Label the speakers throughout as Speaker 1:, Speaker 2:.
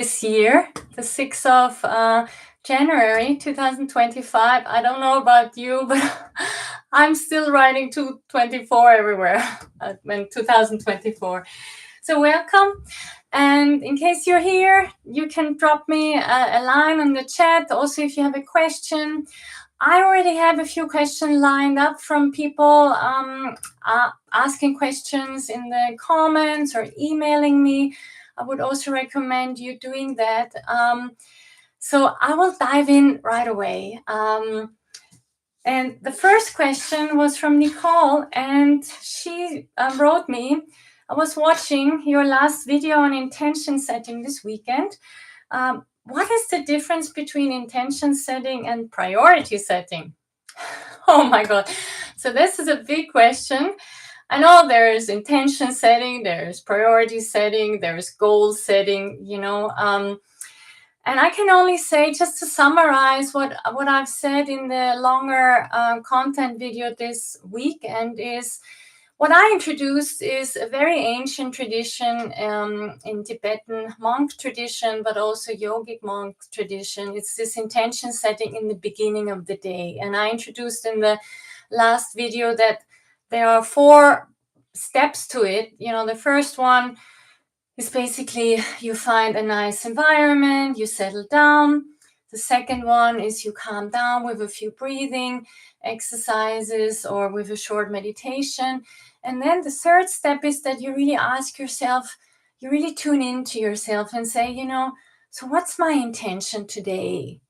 Speaker 1: this year, the 6th of January 2025. I don't know about you, but I'm still writing 224 everywhere in 2024. So welcome. And in case you're here, you can drop me a line on the chat. Also, if you have a question, I already have a few questions lined up from people asking questions in the comments or emailing me. I would also recommend you doing that. So I will dive in right away. And the first question was from Nicole, and she wrote me, I was watching your last video on intention setting this weekend. What is the difference between intention setting and priority setting? Oh my God. So this is a big question. I know there's intention setting, there's priority setting, there's goal setting, and I can only say, just to summarize what I've said in the longer content video this weekend, is what I introduced is a very ancient tradition in Tibetan monk tradition, but also yogic monk tradition. It's this intention setting in the beginning of the day. And I introduced in the last video that there are 4 steps to it. The first one is basically you find a nice environment, you settle down. The second one is you calm down with a few breathing exercises or with a short meditation. And then the third step is that you really ask yourself, you really tune into yourself and say, so what's my intention today?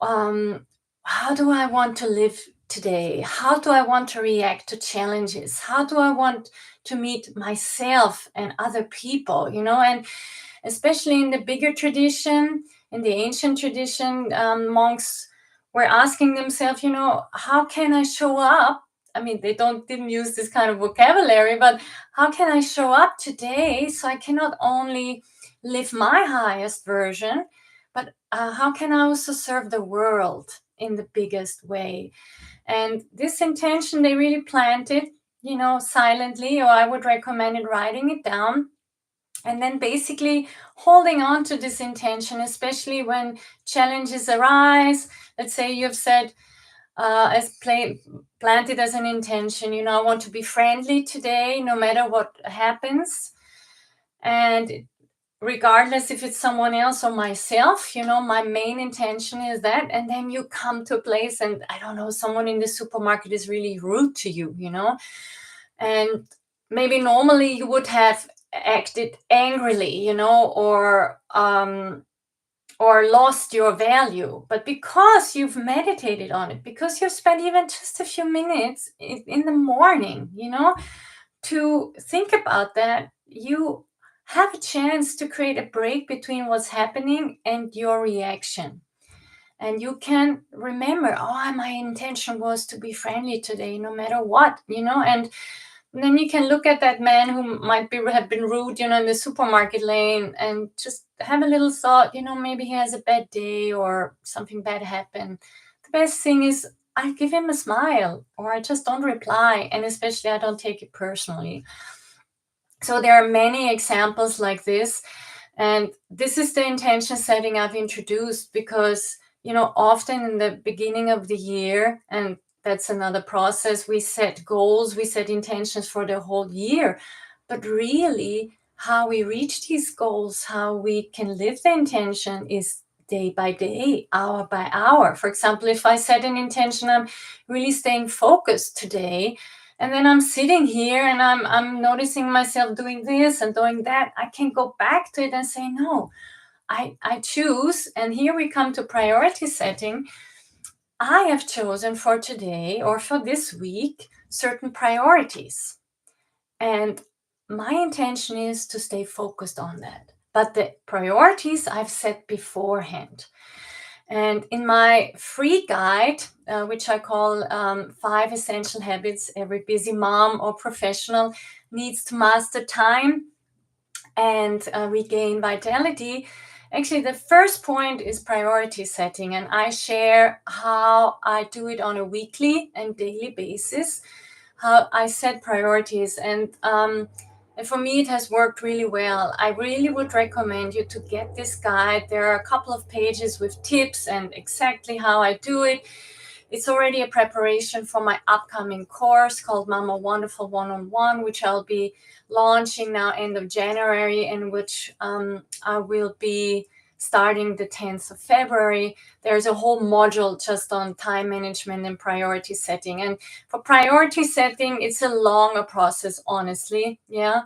Speaker 1: How do I want to live today? How do I want to react to challenges? How do I want to meet myself and other people? And especially in the bigger tradition, in the ancient tradition, monks were asking themselves, how can I show up? I mean, they didn't use this kind of vocabulary, but how can I show up today so I can not only live my highest version, but how can I also serve the world in the biggest way? And this intention, they really planted, silently, or I would recommend it writing it down. And then basically holding on to this intention, especially when challenges arise. Let's say you've said, planted as an intention, I want to be friendly today, no matter what happens. And regardless if it's someone else or myself, my main intention is that. And then you come to a place and I don't know, someone in the supermarket is really rude to you, and maybe normally you would have acted angrily, or lost your value. But because you've meditated on it, because you've spent even just a few minutes in the morning, to think about that, you have a chance to create a break between what's happening and your reaction. And you can remember, my intention was to be friendly today, no matter what, and then you can look at that man who might have been rude, in the supermarket lane, and just have a little thought, maybe he has a bad day or something bad happened. The best thing is I give him a smile, or I just don't reply. And especially I don't take it personally. So there are many examples like this. And this is the intention setting I've introduced because, often in the beginning of the year, and that's another process, we set goals, we set intentions for the whole year. But really, how we reach these goals, how we can live the intention is day by day, hour by hour. For example, if I set an intention, I'm really staying focused today, and then I'm sitting here and I'm noticing myself doing this and doing that, I can go back to it and say, no, I choose. And here we come to priority setting. I have chosen for today or for this week certain priorities. And my intention is to stay focused on that. But the priorities I've set beforehand. And in my free guide, which I call 5 Essential Habits Every Busy Mom or Professional Needs to Master Time and Regain Vitality, actually the first point is priority setting. And I share how I do it on a weekly and daily basis, how I set priorities. And And for me, it has worked really well. I really would recommend you to get this guide. There are a couple of pages with tips and exactly how I do it. It's already a preparation for my upcoming course called Mama Wonderful One-on-One, which I'll be launching now end of January, and which I will be starting the 10th of February. There's a whole module just on time management and priority setting. And for priority setting, it's a longer process, honestly. Yeah.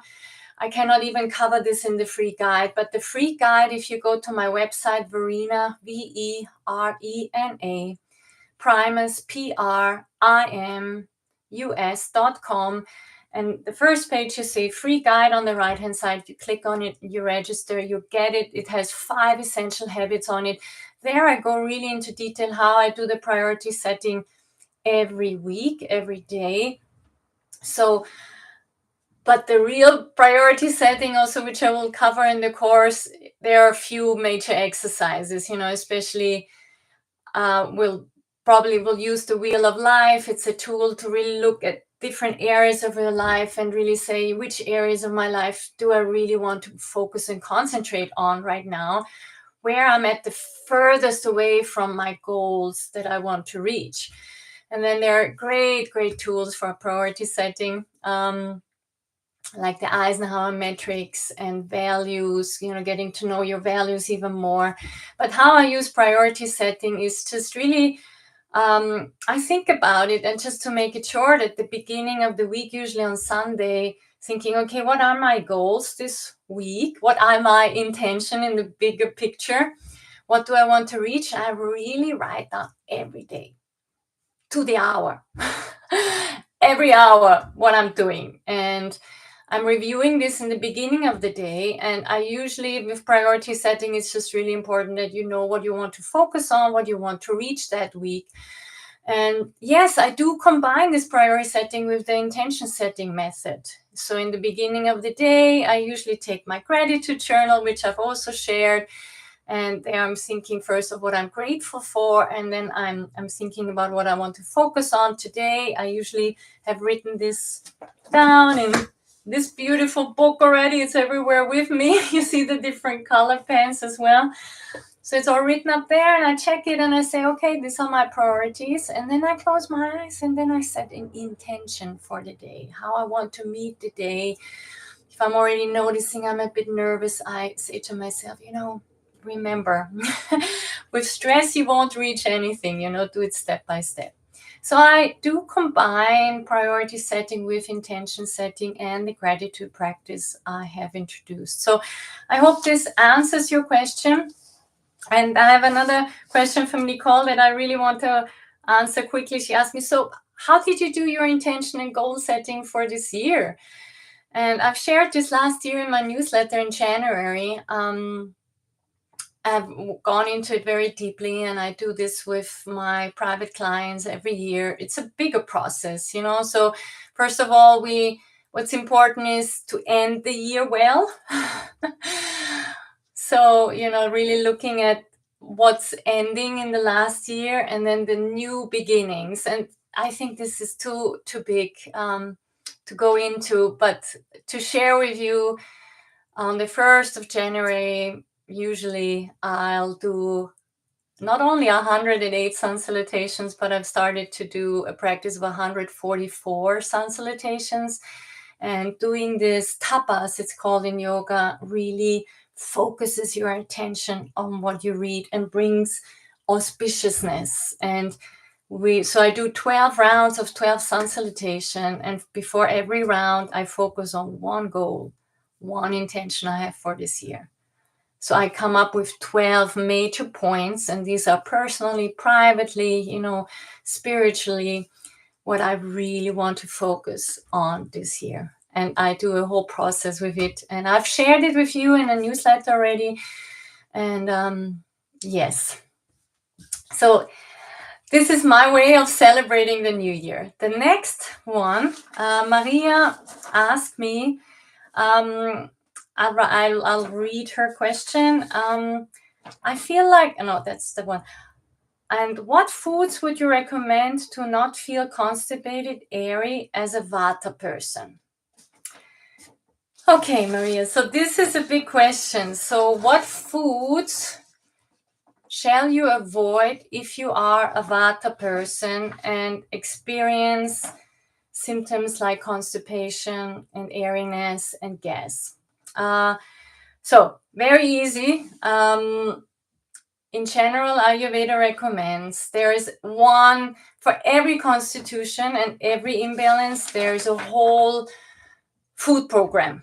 Speaker 1: I cannot even cover this in the free guide, but the free guide, if you go to my website, Verena, Verena, Primus, Primus.com. And the first page, you see free guide on the right hand side. You click on it, you register, you get it. It has 5 essential habits on it. There I go really into detail how I do the priority setting every week, every day. So, but the real priority setting also, which I will cover in the course, there are a few major exercises, especially we'll use the wheel of life. It's a tool to really look at different areas of your life and really say, which areas of my life do I really want to focus and concentrate on right now, where I'm at the furthest away from my goals that I want to reach. And then there are great tools for priority setting, like the Eisenhower metrics and values, getting to know your values even more. But how I use priority setting is just really, I think about it, and just to make it short, at the beginning of the week, usually on Sunday, thinking, okay, what are my goals this week? What are my intention in the bigger picture? What do I want to reach? I really write down every day to the hour, every hour, what I'm doing. And I'm reviewing this in the beginning of the day. And I usually, with priority setting, it's just really important that you know what you want to focus on, what you want to reach that week. And yes, I do combine this priority setting with the intention setting method. So in the beginning of the day, I usually take my gratitude journal, which I've also shared. And there I'm thinking first of what I'm grateful for, and then I'm thinking about what I want to focus on today. I usually have written this down in this beautiful book already. It's everywhere with me. You see the different color pens as well. So it's all written up there, and I check it and I say, okay, these are my priorities. And then I close my eyes and then I set an intention for the day, how I want to meet the day. If I'm already noticing I'm a bit nervous, I say to myself, remember, with stress, you won't reach anything, do it step by step. So I do combine priority setting with intention setting and the gratitude practice I have introduced. So I hope this answers your question. And I have another question from Nicole that I really want to answer quickly. She asked me, so how did you do your intention and goal setting for this year? And I've shared this last year in my newsletter in January. I've gone into it very deeply, and I do this with my private clients every year. It's a bigger process, So first of all, what's important is to end the year well. So, really looking at what's ending in the last year and then the new beginnings. And I think this is too big to go into, but to share with you, on the 1st of January, usually I'll do not only 108 sun salutations, but I've started to do a practice of 144 sun salutations. And doing this tapas, it's called in yoga, really focuses your attention on what you read and brings auspiciousness. And so I do 12 rounds of 12 sun salutation, and before every round I focus on one goal, one intention I have for this year. So I come up with 12 major points, and these are personally, privately, spiritually, what I really want to focus on this year. And I do a whole process with it, and I've shared it with you in a newsletter already. And yes, so this is my way of celebrating the new year. The next one, Maria asked me, I'll read her question. I feel like, no, that's the one. And what foods would you recommend to not feel constipated, airy as a Vata person? Okay, Maria, so this is a big question. So what foods shall you avoid if you are a Vata person and experience symptoms like constipation and airiness and gas? So very easy. In general, Ayurveda recommends there is one for every constitution and every imbalance. There is a whole food program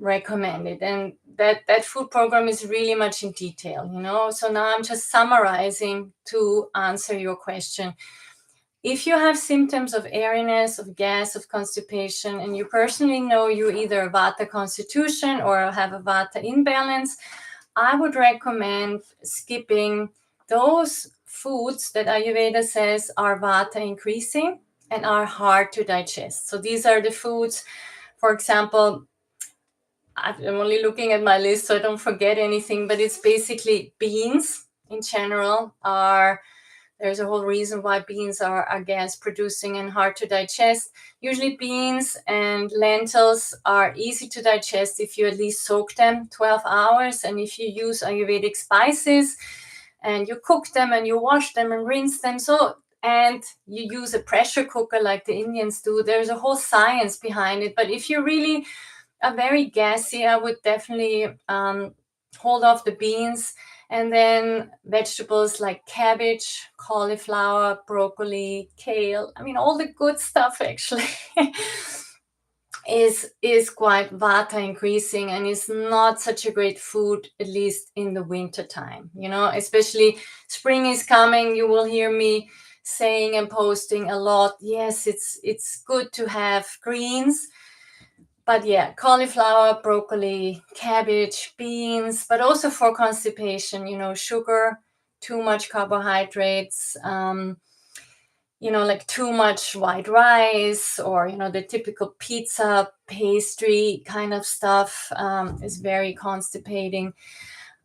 Speaker 1: recommended, and that food program is really much in detail. So now I'm just summarizing to answer your question. If you have symptoms of airiness, of gas, of constipation, and you personally know you either a Vata constitution or have a Vata imbalance, I would recommend skipping those foods that Ayurveda says are Vata increasing and are hard to digest. So these are the foods, for example, I'm only looking at my list so I don't forget anything, but it's basically beans in general are. There's a whole reason why beans are gas producing and hard to digest. Usually beans and lentils are easy to digest if you at least soak them 12 hours. And if you use Ayurvedic spices and you cook them and you wash them and rinse them. And you use a pressure cooker like the Indians do, there's a whole science behind it. But if you're really a very gassy, I would definitely hold off the beans. And then vegetables like cabbage, cauliflower, broccoli, kale. I mean, all the good stuff actually is quite vata increasing and is not such a great food, at least in the winter time. Especially spring is coming. You will hear me saying and posting a lot. Yes, it's good to have greens. But yeah, cauliflower, broccoli, cabbage, beans, but also for constipation, sugar, too much carbohydrates, like too much white rice or, the typical pizza, pastry kind of stuff is very constipating.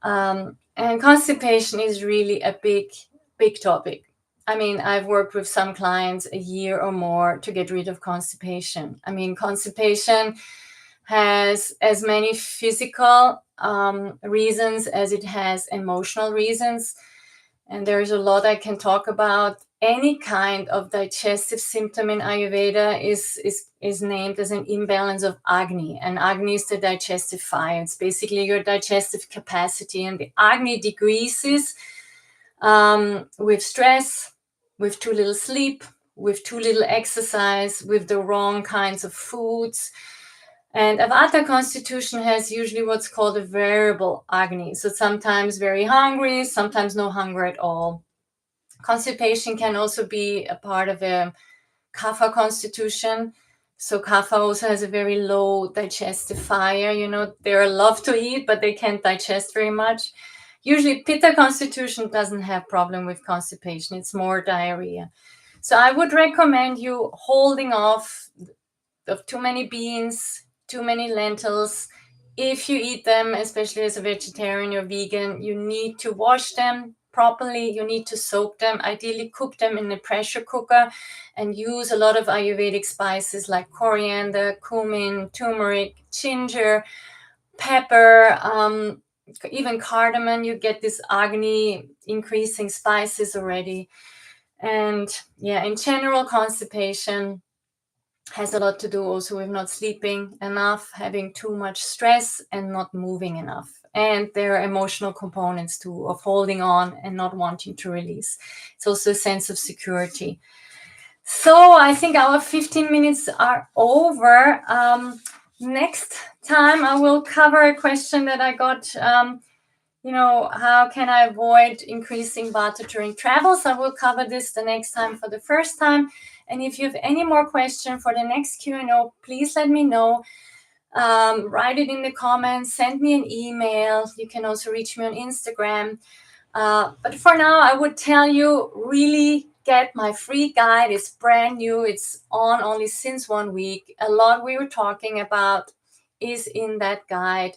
Speaker 1: And constipation is really a big, big topic. I mean, I've worked with some clients a year or more to get rid of constipation. I mean, constipation has as many physical reasons as it has emotional reasons. And there's a lot I can talk about. Any kind of digestive symptom in Ayurveda is named as an imbalance of Agni. And Agni is the digestive fire. It's basically your digestive capacity. And the Agni decreases with stress, with too little sleep, with too little exercise, with the wrong kinds of foods. And a Vata constitution has usually what's called a variable Agni. So sometimes very hungry, sometimes no hunger at all. Constipation can also be a part of a Kapha constitution. So Kapha also has a very low digestive fire. They love to eat, but they can't digest very much. Usually Pitta constitution doesn't have problem with constipation. It's more diarrhea. So I would recommend you holding off of too many beans, too many lentils. If you eat them, especially as a vegetarian or vegan, you need to wash them properly. You need to soak them, ideally cook them in a pressure cooker, and use a lot of Ayurvedic spices like coriander, cumin, turmeric, ginger, pepper, even cardamom. You get this Agni increasing spices already. And yeah, in general, constipation has a lot to do also with not sleeping enough, having too much stress, and not moving enough. And there are emotional components too of holding on and not wanting to release. It's also a sense of security. So I think our 15 minutes are over. Next time I will cover a question that I got. How can I avoid increasing Vata during travels? I will cover this the next time for the first time. And if you have any more questions for the next Q&A, please let me know. Write it in the comments, send me an email. You can also reach me on Instagram. But for now, I would tell you, really get my free guide. It's brand new. It's on only since 1 week. A lot we were talking about is in that guide.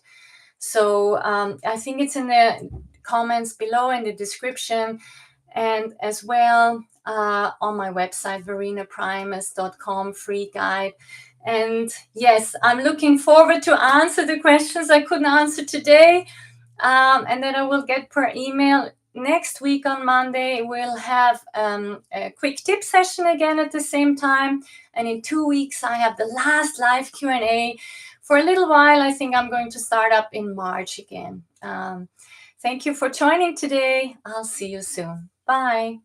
Speaker 1: So I think it's in the comments below in the description, and as well on my website, verinaprimus.com, free guide. And yes, I'm looking forward to answer the questions I couldn't answer today. And then I will get per email. Next week on Monday, we'll have a quick tip session again at the same time. And in 2 weeks, I have the last live Q&A. For a little while, I think I'm going to start up in March again. Thank you for joining today. I'll see you soon. Bye.